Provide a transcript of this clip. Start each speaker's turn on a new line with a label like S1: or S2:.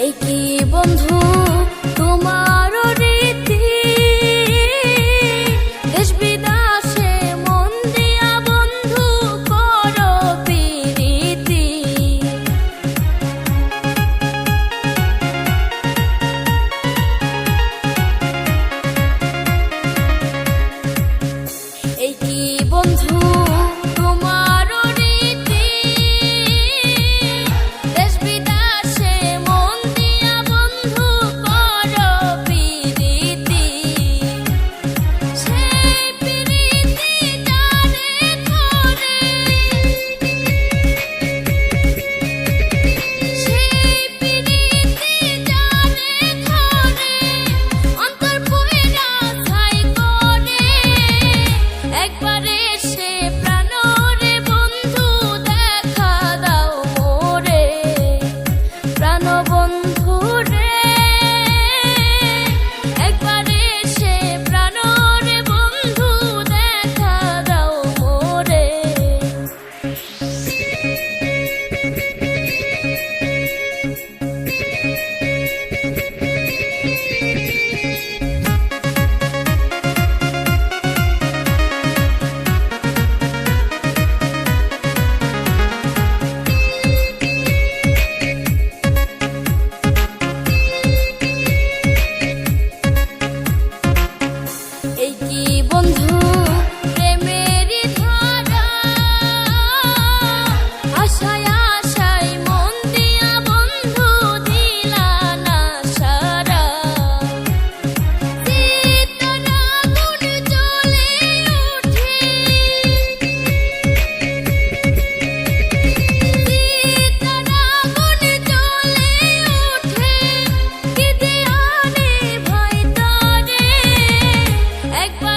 S1: এই কি বন্ধু তোমার রীতি, দেশ বিদেশে মন দিয়া বন্ধু করো প্রীতি। এই কি বন্ধু তোমার রীতি, দেশ বিদেশে মন দিয়া বন্ধু করো প্রীতি। সেই প্রীতি জানে ধরে, সেই প্রীতি জানে ধরে, অন্তর পুইরা ছাই করে। একবার এসে প্রাণরে বন্ধু দেখা দাও মোরে, প্রাণ বন্ধু রে। একবার এসে প্রাণরে বন্ধু দেখা দাও মোরে। এই কি বন্ধু প্রেমেরই ধারা, আশায় আশায় মন দিয়া বন্ধু দিলা না সারা। চিত্তর আগুন জ্বলে ওঠে, চিত্তর আগুন জ্বলে ওঠে, কি যে আনে ভয় তরে। একবার